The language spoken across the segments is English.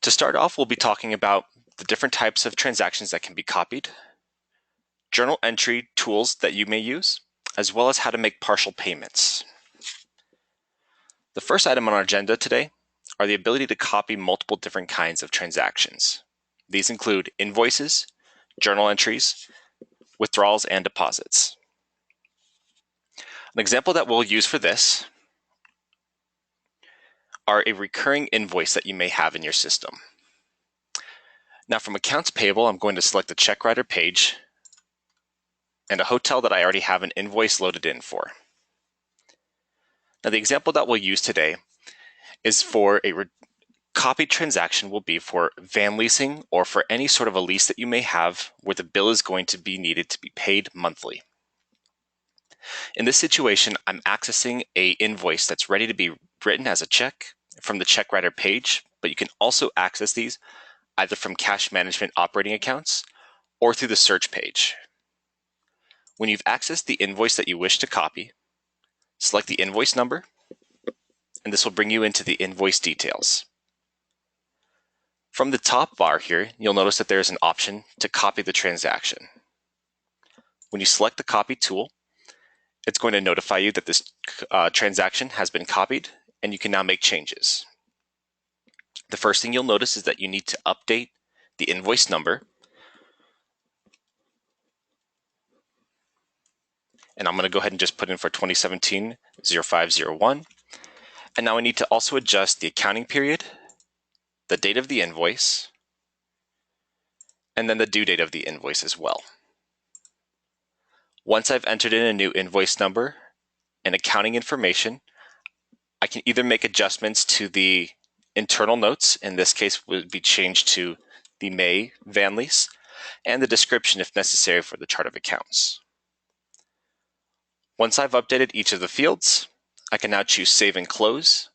To start off, we'll be talking about the different types of transactions that can be copied, journal entry tools that you may use, as well as how to make partial payments. The first item on our agenda today are the ability to copy multiple different kinds of transactions. These include invoices, journal entries, withdrawals, and deposits. An example that we'll use for this are a recurring invoice that you may have in your system. Now from accounts payable, I'm going to select the check writer page and a hotel that I already have an invoice loaded in for. Now the example that we'll use today is for a copied transaction will be for van leasing or for any sort of a lease that you may have where the bill is going to be needed to be paid monthly. In this situation, I'm accessing a invoice that's ready to be written as a check from the check writer page, but you can also access these either from cash management operating accounts or through the search page. When you've accessed the invoice that you wish to copy, select the invoice number, and this will bring you into the invoice details. From the top bar here, you'll notice that there's an option to copy the transaction. When you select the copy tool, it's going to notify you that this transaction has been copied and you can now make changes. The first thing you'll notice is that you need to update the invoice number. And I'm going to go ahead and just put in for 2017-0501. And now I need to also adjust the accounting period, the date of the invoice, and then the due date of the invoice as well. Once I've entered in a new invoice number and accounting information, I can either make adjustments to the internal notes, in this case would be changed to the May van lease, and the description if necessary for the chart of accounts. Once I've updated each of the fields, I can now choose Save and Close,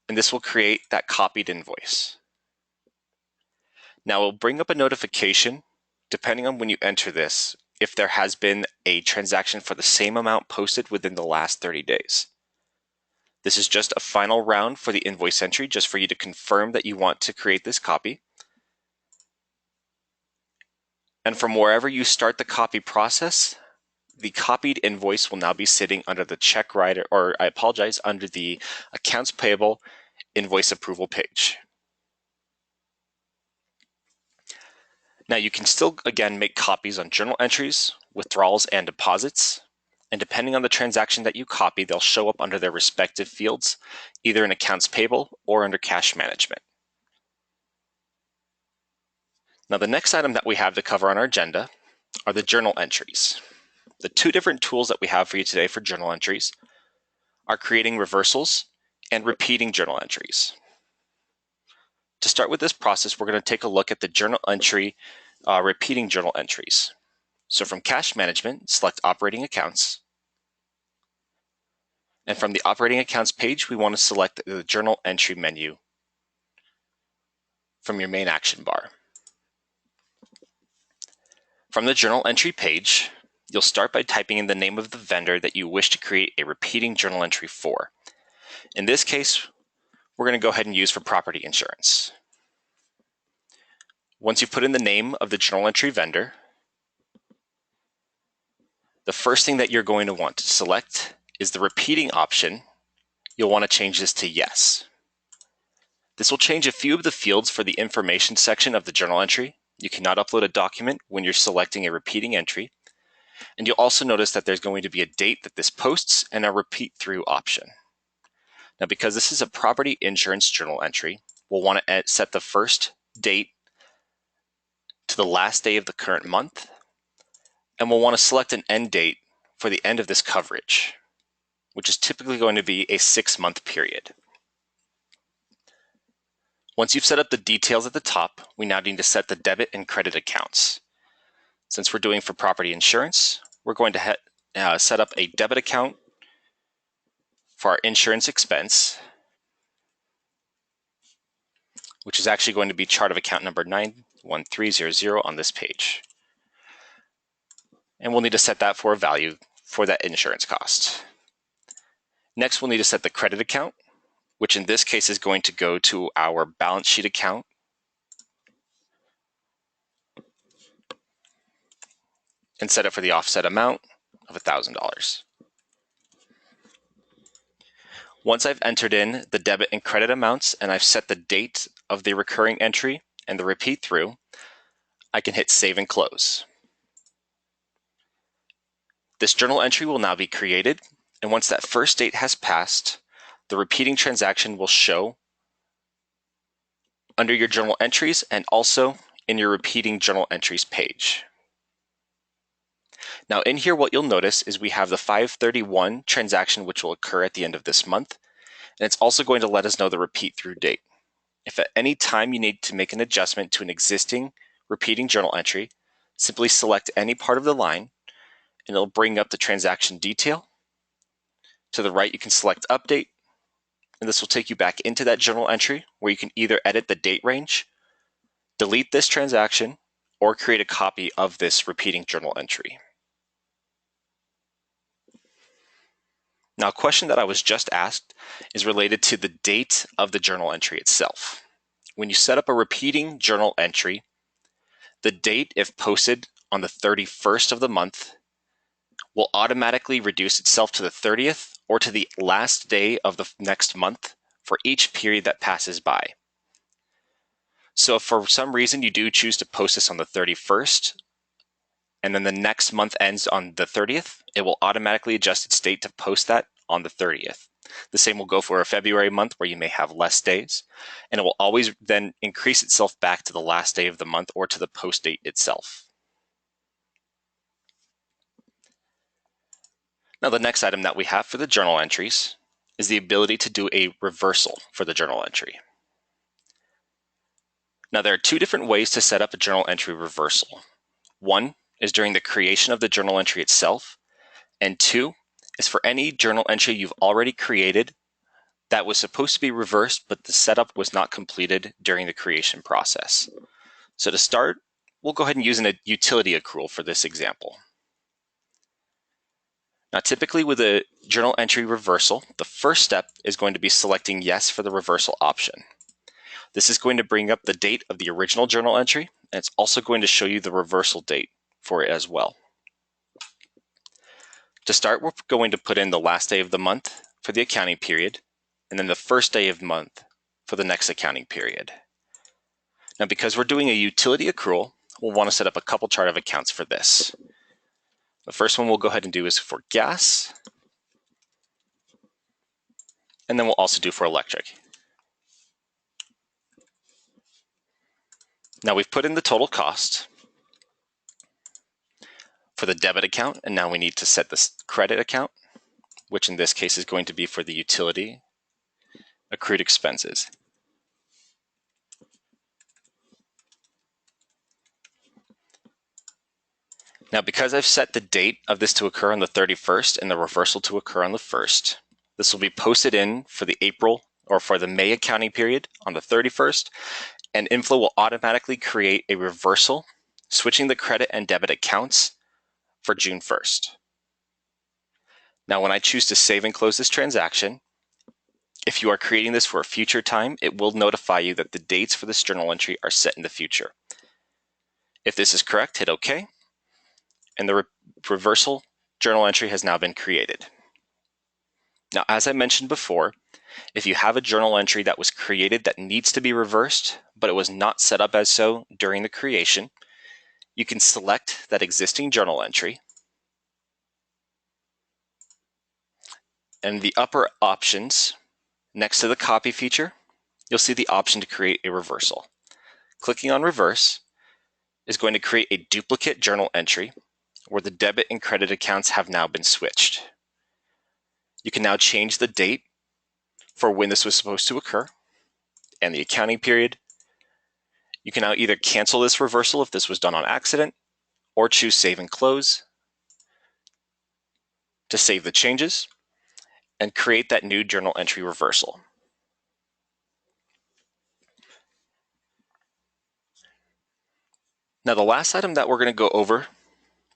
and this will create that copied invoice. Now it'll bring up a notification, depending on when you enter this, if there has been a transaction for the same amount posted within the last 30 days. This is just a final round for the invoice entry, just for you to confirm that you want to create this copy. And from wherever you start the copy process, the copied invoice will now be sitting under the check writer, or I apologize, under the accounts payable invoice approval page. Now you can still, again, make copies on journal entries, withdrawals, and deposits. And depending on the transaction that you copy, they'll show up under their respective fields, either in accounts payable or under cash management. Now the next item that we have to cover on our agenda are the journal entries. The two different tools that we have for you today for journal entries are creating reversals and repeating journal entries. To start with this process, we're going to take a look at the journal entry, repeating journal entries. So from cash management, select operating accounts. And from the operating accounts page, we want to select the journal entry menu from your main action bar. From the journal entry page, you'll start by typing in the name of the vendor that you wish to create a repeating journal entry for. In this case, we're going to go ahead and use for property insurance. Once you put in the name of the journal entry vendor, the first thing that you're going to want to select is the repeating option. You'll want to change this to yes. This will change a few of the fields for the information section of the journal entry. You cannot upload a document when you're selecting a repeating entry. And you'll also notice that there's going to be a date that this posts and a repeat through option. Now, because this is a property insurance journal entry, we'll want to set the first date to the last day of the current month, and we'll want to select an end date for the end of this coverage, which is typically going to be a 6-month period. Once you've set up the details at the top, we now need to set the debit and credit accounts. Since we're doing for property insurance, we're going to set up a debit account for our insurance expense, which is actually going to be chart of account number 91300 on this page. And we'll need to set that for a value for that insurance cost. Next, we'll need to set the credit account, which in this case is going to go to our balance sheet account and set it for the offset amount of $1,000. Once I've entered in the debit and credit amounts and I've set the date of the recurring entry and the repeat through, I can hit Save and Close. This journal entry will now be created, and once that first date has passed, the repeating transaction will show under your journal entries and also in your repeating journal entries page. Now in here, what you'll notice is we have the 5/31 transaction, which will occur at the end of this month, and it's also going to let us know the repeat through date. If at any time you need to make an adjustment to an existing repeating journal entry, simply select any part of the line and it'll bring up the transaction detail. To the right, you can select Update, and this will take you back into that journal entry where you can either edit the date range, delete this transaction, or create a copy of this repeating journal entry. Now, a question that I was just asked is related to the date of the journal entry itself. When you set up a repeating journal entry, the date, if posted on the 31st of the month, will automatically reduce itself to the 30th or to the last day of the next month for each period that passes by. So if for some reason you do choose to post this on the 31st, and then the next month ends on the 30th, it will automatically adjust its date to post that on the 30th. The same will go for a February month where you may have less days, and it will always then increase itself back to the last day of the month or to the post date itself. Now, the next item that we have for the journal entries is the ability to do a reversal for the journal entry. Now, there are two different ways to set up a journal entry reversal. One is during the creation of the journal entry itself, and two is for any journal entry you've already created that was supposed to be reversed, but the setup was not completed during the creation process. So to start, we'll go ahead and use a utility accrual for this example. Now, typically with a journal entry reversal, the first step is going to be selecting yes for the reversal option. This is going to bring up the date of the original journal entry, and it's also going to show you the reversal date for it as well. To start, we're going to put in the last day of the month for the accounting period, and then the first day of the month for the next accounting period. Now, because we're doing a utility accrual, we'll want to set up a couple chart of accounts for this. The first one we'll go ahead and do is for gas, and then we'll also do for electric. Now we've put in the total cost for the debit account, and now we need to set this credit account, which in this case is going to be for the utility accrued expenses. Now, because I've set the date of this to occur on the 31st and the reversal to occur on the 1st, this will be posted in for the April or for the May accounting period on the 31st, and Inflow will automatically create a reversal, switching the credit and debit accounts for June 1st. Now, when I choose to save and close this transaction, if you are creating this for a future time, it will notify you that the dates for this journal entry are set in the future. If this is correct, hit OK, and the reversal journal entry has now been created. Now, as I mentioned before, if you have a journal entry that was created that needs to be reversed, but it was not set up as so during the creation, you can select that existing journal entry, and the upper options next to the copy feature, you'll see the option to create a reversal. Clicking on reverse is going to create a duplicate journal entry where the debit and credit accounts have now been switched. You can now change the date for when this was supposed to occur and the accounting period. You can now either cancel this reversal if this was done on accident, or choose Save and Close to save the changes and create that new journal entry reversal. Now, the last item that we're going to go over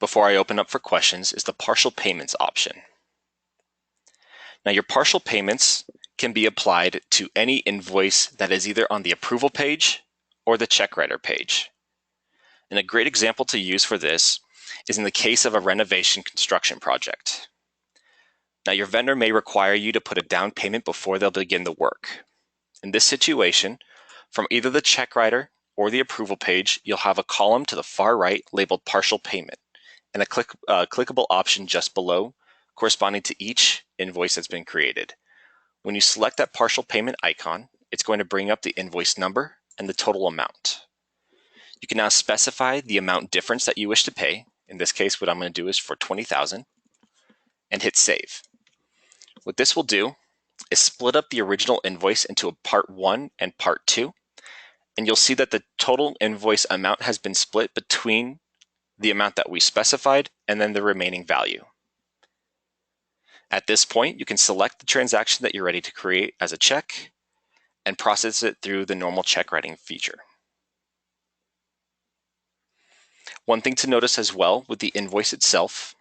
before I open up for questions is the partial payments option. Now, your partial payments can be applied to any invoice that is either on the approval page or the check writer page. And a great example to use for this is in the case of a renovation construction project. Now, your vendor may require you to put a down payment before they'll begin the work. In this situation, from either the check writer or the approval page, you'll have a column to the far right labeled partial payment and a clickable option just below corresponding to each invoice that's been created. When you select that partial payment icon, it's going to bring up the invoice number and the total amount. You can now specify the amount difference that you wish to pay. In this case, what I'm going to do is for $20,000 and hit save. What this will do is split up the original invoice into a part 1 and part 2, and you'll see that the total invoice amount has been split between the amount that we specified and then the remaining value. At this point, you can select the transaction that you're ready to create as a check and process it through the normal check writing feature. One thing to notice as well with the invoice itself,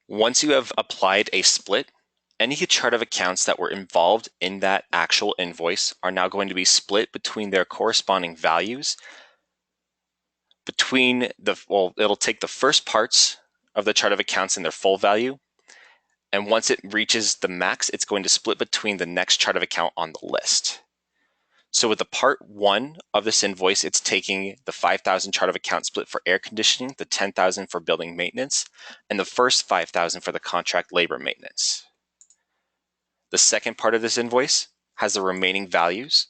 once you have applied a split, any chart of accounts that were involved in that actual invoice are now going to be split between their corresponding values. It'll take the first parts of the chart of accounts in their full value, and once it reaches the max, it's going to split between the next chart of account on the list. So with the part 1 of this invoice, it's taking the 5,000 chart of account split for air conditioning, the 10,000 for building maintenance, and the first 5,000 for the contract labor maintenance. The second part of this invoice has the remaining values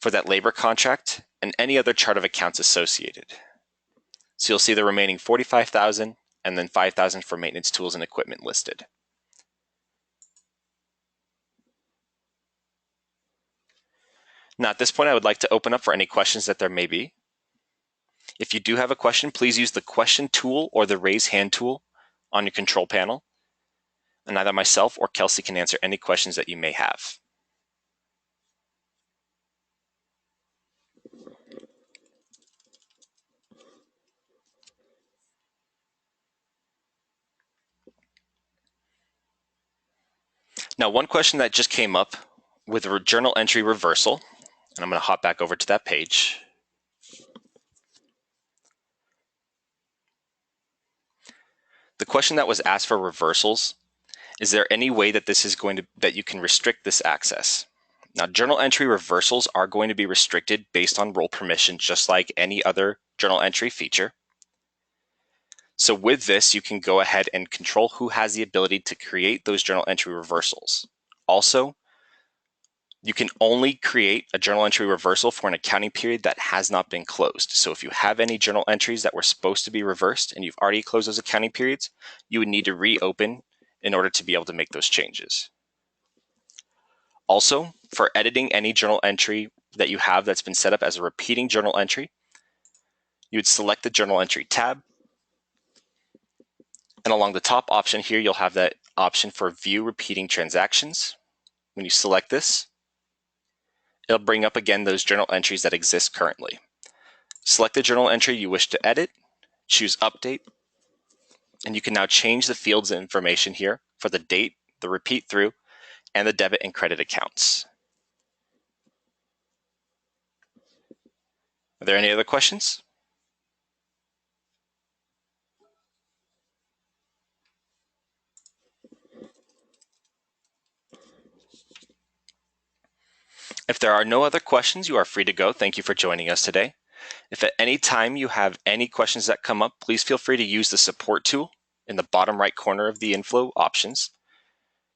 for that labor contract and any other chart of accounts associated. So you'll see the remaining 45,000 and then 5,000 for maintenance tools and equipment listed. Now at this point, I would like to open up for any questions that there may be. If you do have a question, please use the question tool or the raise hand tool on your control panel, and either myself or Kelsey can answer any questions that you may have. Now, one question that just came up with a journal entry reversal, and I'm going to hop back over to that page. The question that was asked for reversals, is there any way that that you can restrict this access? Now, journal entry reversals are going to be restricted based on role permission, just like any other journal entry feature. So with this, you can go ahead and control who has the ability to create those journal entry reversals. Also, you can only create a journal entry reversal for an accounting period that has not been closed. So if you have any journal entries that were supposed to be reversed and you've already closed those accounting periods, you would need to reopen in order to be able to make those changes. Also, for editing any journal entry that you have that's been set up as a repeating journal entry, you would select the journal entry tab. And along the top option here, you'll have that option for view repeating transactions. When you select this, it'll bring up again those journal entries that exist currently. Select the journal entry you wish to edit, choose update, and you can now change the fields of information here for the date, the repeat through, and the debit and credit accounts. Are there any other questions? If there are no other questions, you are free to go. Thank you for joining us today. If at any time you have any questions that come up, please feel free to use the support tool in the bottom right corner of the inflow options.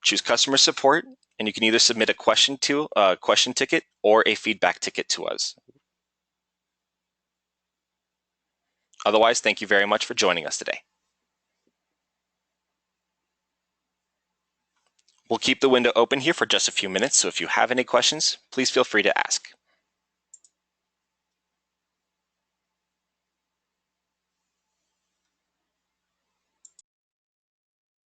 Choose customer support, and you can either submit a question ticket or a feedback ticket to us. Otherwise, thank you very much for joining us today. We'll keep the window open here for just a few minutes, so if you have any questions, please feel free to ask.